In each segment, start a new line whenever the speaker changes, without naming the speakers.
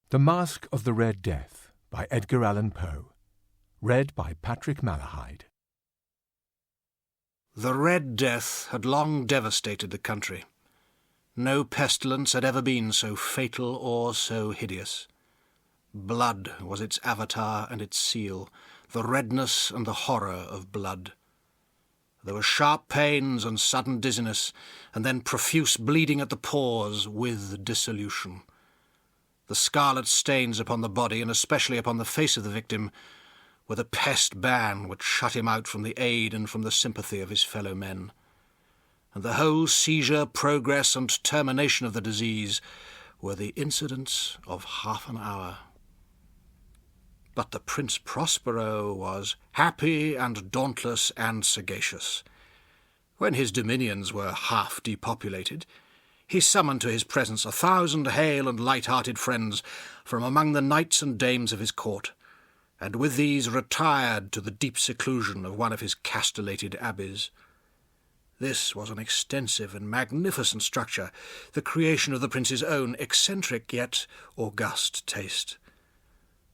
The Masque of the Red Death by Edgar Allan Poe. Read by Patrick Malahide.
The Red Death had long devastated the country. No pestilence had ever been so fatal or so hideous. Blood was its avatar and its seal, the redness and the horror of blood. There were sharp pains and sudden dizziness, and then profuse bleeding at the pores with dissolution. The scarlet stains upon the body, and especially upon the face of the victim, were the pest ban which shut him out from the aid and from the sympathy of his fellow men. And the whole seizure, progress, and termination of the disease were the incidents of half an hour. But the Prince Prospero was happy and dauntless and sagacious. When his dominions were half depopulated, he summoned to his presence 1,000 hale and light-hearted friends from among the knights and dames of his court, and with these retired to the deep seclusion of one of his castellated abbeys. This was an extensive and magnificent structure, the creation of the prince's own eccentric yet august taste.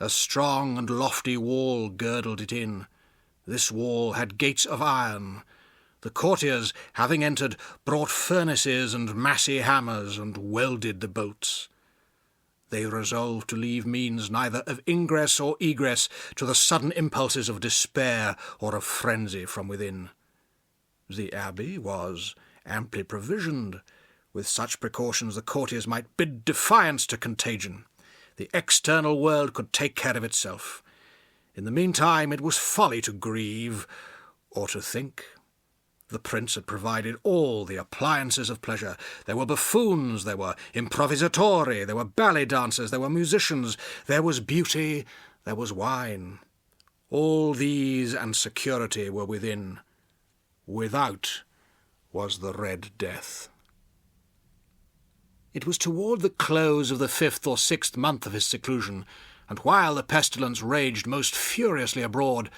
A strong and lofty wall girdled it in. This wall had gates of iron. The courtiers, having entered, brought furnaces and massy hammers and welded the bolts. They resolved to leave means neither of ingress or egress to the sudden impulses of despair or of frenzy from within. The abbey was amply provisioned. With such precautions the courtiers might bid defiance to contagion. The external world could take care of itself. In the meantime it was folly to grieve or to think. The prince had provided all the appliances of pleasure. There were buffoons, there were improvisatori, there were ballet dancers, there were musicians, there was beauty, there was wine. All these and security were within. Without was the Red Death. It was toward the close of the 5th or 6th month of his seclusion, and while the pestilence raged most furiously abroad,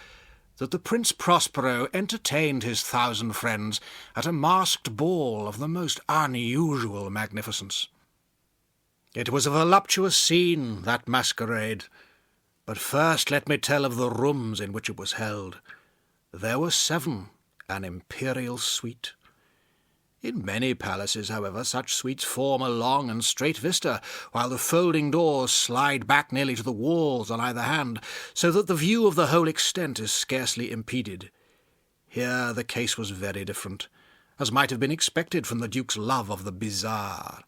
that the Prince Prospero entertained his 1,000 friends at a masked ball of the most unusual magnificence. It was a voluptuous scene, that masquerade, but first let me tell of the rooms in which it was held. There were 7, an imperial suite. In many palaces, however, such suites form a long and straight vista, while the folding doors slide back nearly to the walls on either hand, so that the view of the whole extent is scarcely impeded. Here the case was very different, as might have been expected from the Duke's love of the bizarre.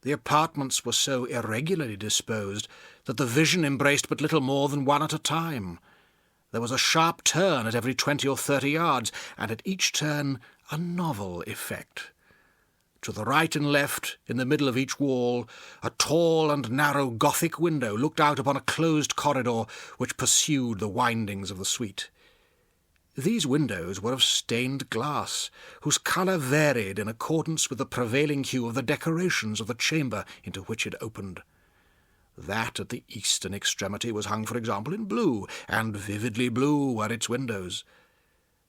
The apartments were so irregularly disposed that the vision embraced but little more than one at a time. There was a sharp turn at every 20 or 30 yards, and at each turn a novel effect. To the right and left, in the middle of each wall, a tall and narrow Gothic window looked out upon a closed corridor which pursued the windings of the suite. These windows were of stained glass, whose colour varied in accordance with the prevailing hue of the decorations of the chamber into which it opened. That at the eastern extremity was hung, for example, in blue, and vividly blue were its windows.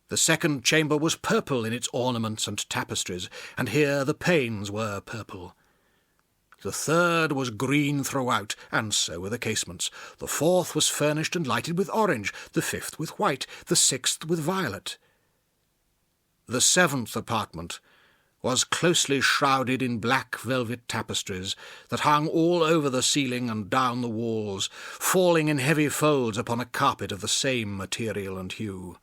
The second chamber was purple in its ornaments and tapestries, and here the panes were purple. The third was green throughout, and so were the casements. The fourth was furnished and lighted with orange, the 5th with white, the 6th with violet. The 7th apartment was closely shrouded in black velvet tapestries that hung all over the ceiling and down the walls, falling in heavy folds upon a carpet of the same material and hue.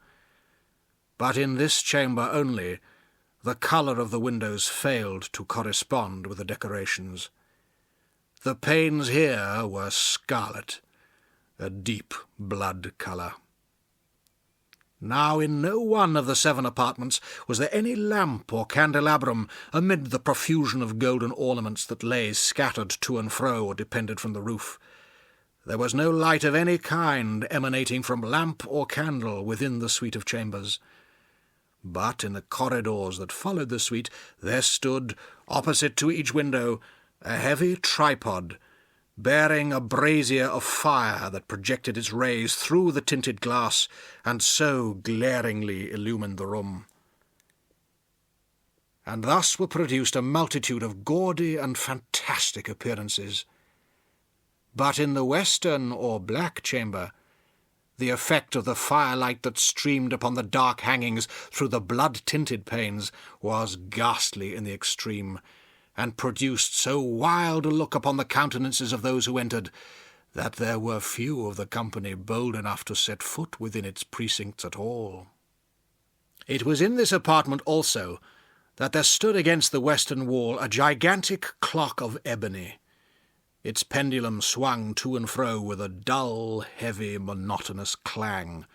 But in this chamber only, the colour of the windows failed to correspond with the decorations. The panes here were scarlet, a deep blood colour. Now in no one of the 7 apartments was there any lamp or candelabrum amid the profusion of golden ornaments that lay scattered to and fro or depended from the roof. There was no light of any kind emanating from lamp or candle within the suite of chambers. But in the corridors that followed the suite there stood, opposite to each window, a heavy tripod, bearing a brazier of fire that projected its rays through the tinted glass and so glaringly illumined the room. And thus were produced a multitude of gaudy and fantastic appearances. But in the western or black chamber, the effect of the firelight that streamed upon the dark hangings through the blood-tinted panes was ghastly in the extreme, and produced so wild a look upon the countenances of those who entered, that there were few of the company bold enough to set foot within its precincts at all. It was in this apartment also that there stood against the western wall a gigantic clock of ebony. Its pendulum swung to and fro with a dull, heavy, monotonous clang,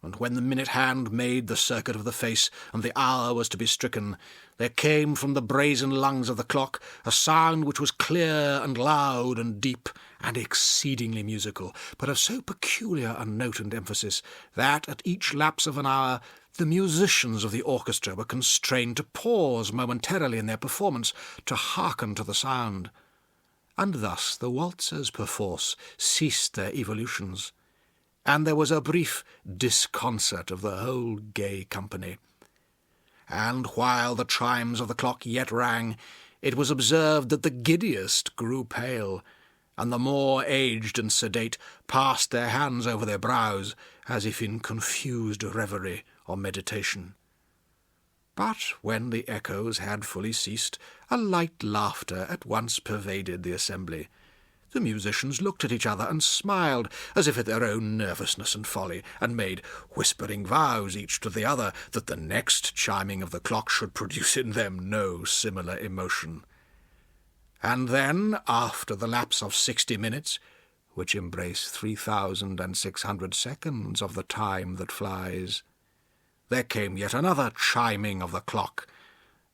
and when the minute hand made the circuit of the face and the hour was to be stricken, there came from the brazen lungs of the clock a sound which was clear and loud and deep and exceedingly musical, but of so peculiar a note and emphasis that at each lapse of an hour the musicians of the orchestra were constrained to pause momentarily in their performance to hearken to the sound. And thus the waltzers perforce ceased their evolutions, and there was a brief disconcert of the whole gay company. And while the chimes of the clock yet rang, it was observed that the giddiest grew pale, and the more aged and sedate passed their hands over their brows, as if in confused reverie or meditation. But when the echoes had fully ceased, a light laughter at once pervaded the assembly. The musicians looked at each other and smiled, as if at their own nervousness and folly, and made whispering vows each to the other that the next chiming of the clock should produce in them no similar emotion. And then, after the lapse of 60 minutes, which embrace 3,600 seconds of the time that flies, there came yet another chiming of the clock,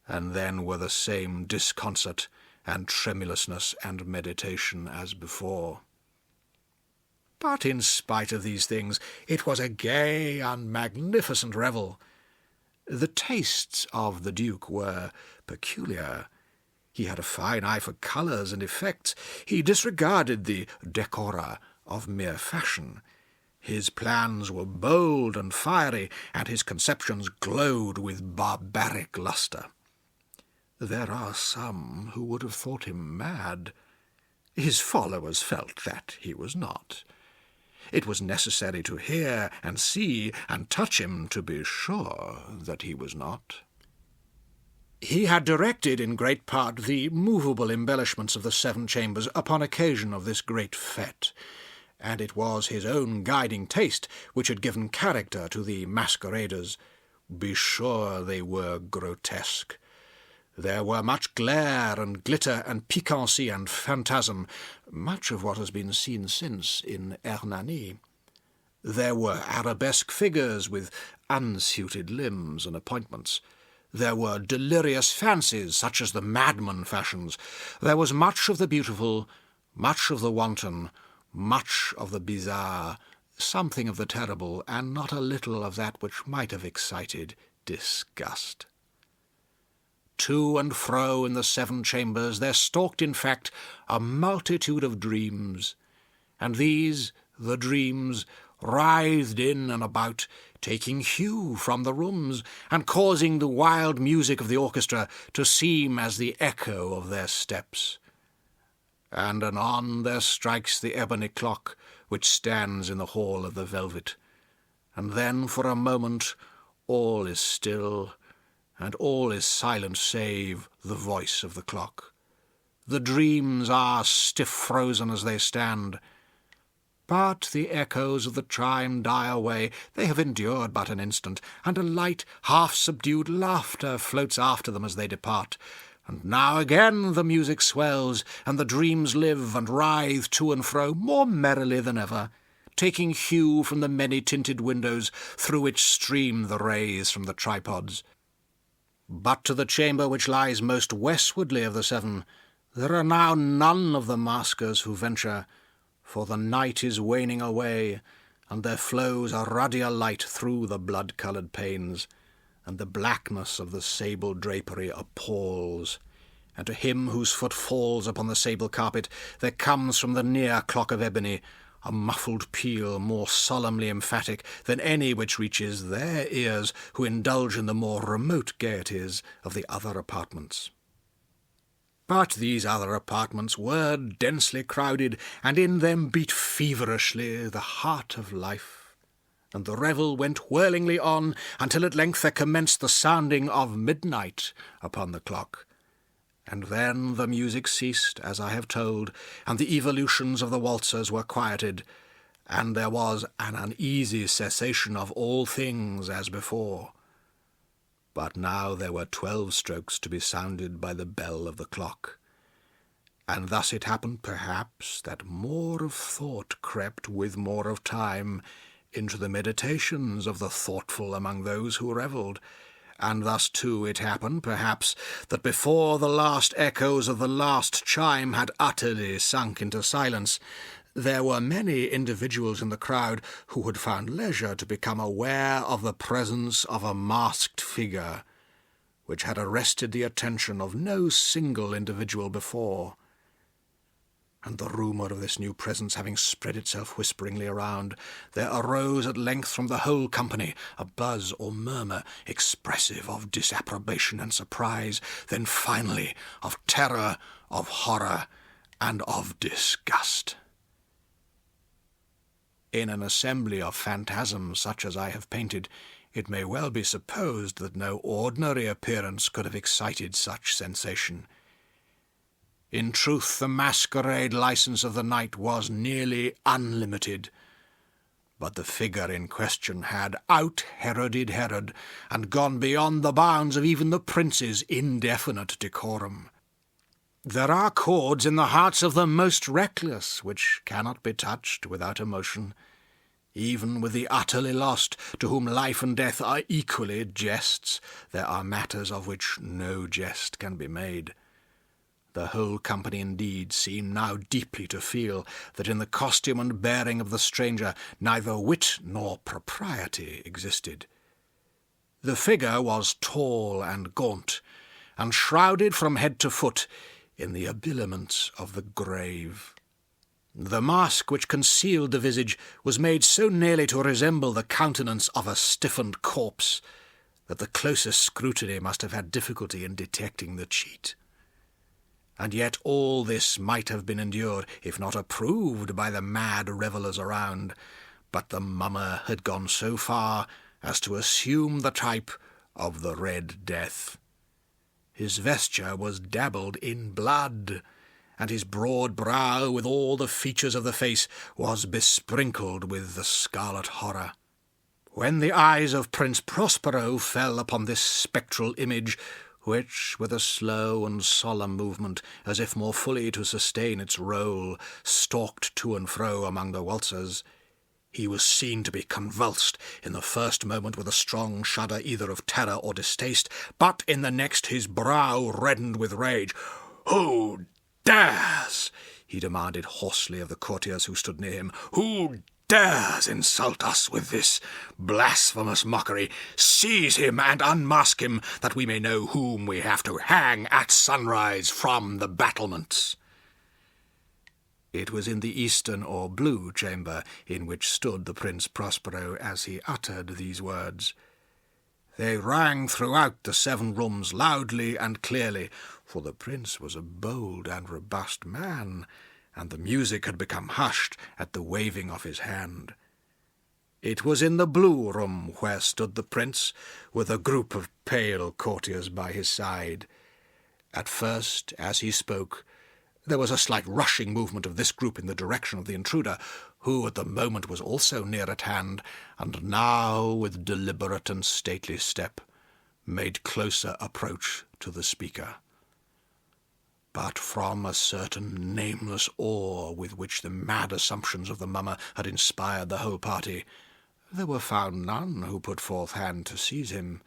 and then were the same disconcert and tremulousness and meditation as before. But in spite of these things, it was a gay and magnificent revel. The tastes of the Duke were peculiar. He had a fine eye for colours and effects. He disregarded the decora of mere fashion. His plans were bold and fiery, and his conceptions glowed with barbaric lustre. There are some who would have thought him mad. His followers felt that he was not. It was necessary to hear and see and touch him to be sure that he was not. He had directed in great part the movable embellishments of the 7 chambers upon occasion of this great fête, and it was his own guiding taste which had given character to the masqueraders. Be sure they were grotesque. There were much glare and glitter and piquancy and phantasm, much of what has been seen since in Hernani. There were arabesque figures with unsuited limbs and appointments. There were delirious fancies, such as the madman fashions. There was much of the beautiful, much of the wanton, much of the bizarre, something of the terrible, and not a little of that which might have excited disgust. To and fro in the 7 chambers there stalked, in fact, a multitude of dreams, and these, the dreams, writhed in and about, taking hue from the rooms, and causing the wild music of the orchestra to seem as the echo of their steps. And anon there strikes the ebony clock, which stands in the hall of the velvet, and then for a moment all is still, and all is silent save the voice of the clock. The dreams are stiff frozen as they stand, but the echoes of the chime die away. They have endured but an instant, and a light, half-subdued laughter floats after them as they depart. And now again the music swells, and the dreams live and writhe to and fro more merrily than ever, taking hue from the many-tinted windows through which stream the rays from the tripods. But to the chamber which lies most westwardly of the 7, there are now none of the maskers who venture, for the night is waning away, and there flows a ruddier light through the blood-coloured panes, and the blackness of the sable drapery appalls, and to him whose foot falls upon the sable carpet there comes from the near clock of ebony a muffled peal more solemnly emphatic than any which reaches their ears who indulge in the more remote gaieties of the other apartments. But these other apartments were densely crowded, and in them beat feverishly the heart of life. And the revel went whirlingly on until at length there commenced the sounding of midnight upon the clock. And then the music ceased, as I have told, and the evolutions of the waltzers were quieted, and there was an uneasy cessation of all things as before. But now there were 12 strokes to be sounded by the bell of the clock, and thus it happened, perhaps, that more of thought crept with more of time into the meditations of the thoughtful among those who revelled, and thus, too, it happened, perhaps, that before the last echoes of the last chime had utterly sunk into silence, there were many individuals in the crowd who had found leisure to become aware of the presence of a masked figure, which had arrested the attention of no single individual before. And the rumour of this new presence having spread itself whisperingly around, there arose at length from the whole company a buzz or murmur expressive of disapprobation and surprise, then finally of terror, of horror, and of disgust. In an assembly of phantasms such as I have painted, it may well be supposed that no ordinary appearance could have excited such sensation. In truth, the masquerade license of the night was nearly unlimited, but the figure in question had out-Heroded Herod, and gone beyond the bounds of even the prince's indefinite decorum. There are chords in the hearts of the most reckless which cannot be touched without emotion, even with the utterly lost, to whom life and death are equally jests. There are matters of which no jest can be made. The whole company indeed seemed now deeply to feel that in the costume and bearing of the stranger neither wit nor propriety existed. The figure was tall and gaunt, and shrouded from head to foot in the habiliments of the grave. The mask which concealed the visage was made so nearly to resemble the countenance of a stiffened corpse that the closest scrutiny must have had difficulty in detecting the cheat. And yet all this might have been endured, if not approved, by the mad revellers around, but the mummer had gone so far as to assume the type of the Red Death. His vesture was dabbled in blood, and his broad brow, with all the features of the face, was besprinkled with the scarlet horror. When the eyes of Prince Prospero fell upon this spectral image, which, with a slow and solemn movement, as if more fully to sustain its role, stalked to and fro among the waltzers, he was seen to be convulsed in the first moment with a strong shudder either of terror or distaste, but in the next his brow reddened with rage. "Who dares," he demanded hoarsely of the courtiers who stood near him, "who dares insult us with this blasphemous mockery? Seize him and unmask him, that we may know whom we have to hang at sunrise from the battlements." It was in the eastern or blue chamber in which stood the Prince Prospero as he uttered these words. They rang throughout the 7 rooms loudly and clearly, for the prince was a bold and robust man, and the music had become hushed at the waving of his hand. It was in the blue room where stood the prince, with a group of pale courtiers by his side. At first, as he spoke, there was a slight rushing movement of this group in the direction of the intruder, who at the moment was also near at hand, and now, with deliberate and stately step, made closer approach to the speaker. But from a certain nameless awe with which the mad assumptions of the mummer had inspired the whole party, there were found none who put forth hand to seize him,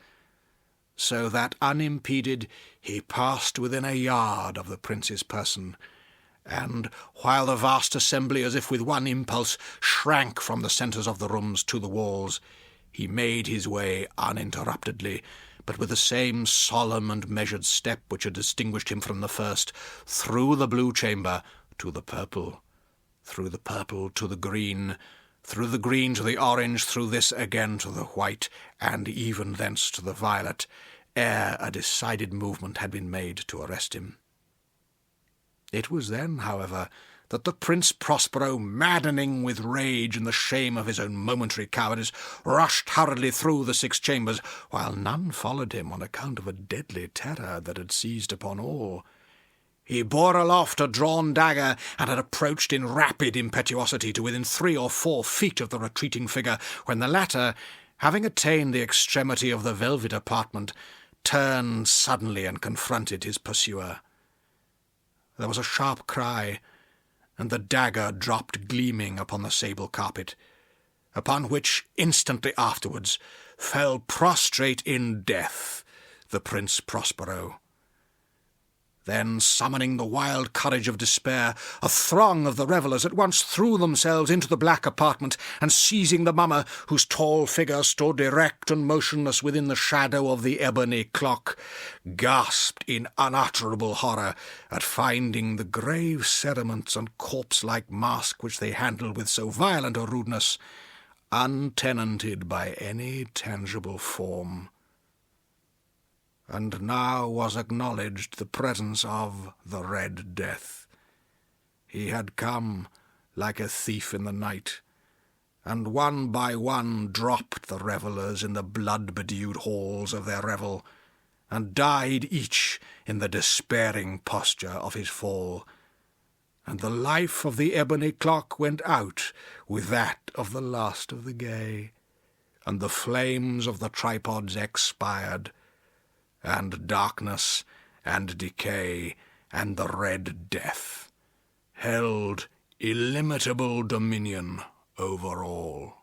so that unimpeded he passed within a yard of the prince's person, and, while the vast assembly, as if with one impulse, shrank from the centres of the rooms to the walls, he made his way uninterruptedly, but with the same solemn and measured step which had distinguished him from the first, through the blue chamber to the purple, through the purple to the green, through the green to the orange, through this again to the white, and even thence to the violet, ere a decided movement had been made to arrest him. It was then, however, that the Prince Prospero, maddening with rage and the shame of his own momentary cowardice, rushed hurriedly through the 6 chambers, while none followed him on account of a deadly terror that had seized upon all. He bore aloft a drawn dagger, and had approached in rapid impetuosity to within 3 or 4 feet of the retreating figure, when the latter, having attained the extremity of the velvet apartment, turned suddenly and confronted his pursuer. There was a sharp cry, and the dagger dropped gleaming upon the sable carpet, upon which instantly afterwards fell prostrate in death the Prince Prospero. Then, summoning the wild courage of despair, a throng of the revellers at once threw themselves into the black apartment, and seizing the mummer, whose tall figure stood erect and motionless within the shadow of the ebony clock, gasped in unutterable horror at finding the grave cerements and corpse-like masque which they handled with so violent a rudeness untenanted by any tangible form. And now was acknowledged the presence of the Red Death. He had come like a thief in the night, and one by one dropped the revellers in the blood-bedewed halls of their revel, and died each in the despairing posture of his fall. And the life of the ebony clock went out with that of the last of the gay, and the flames of the tripods expired, and darkness and decay and the Red Death held illimitable dominion over all.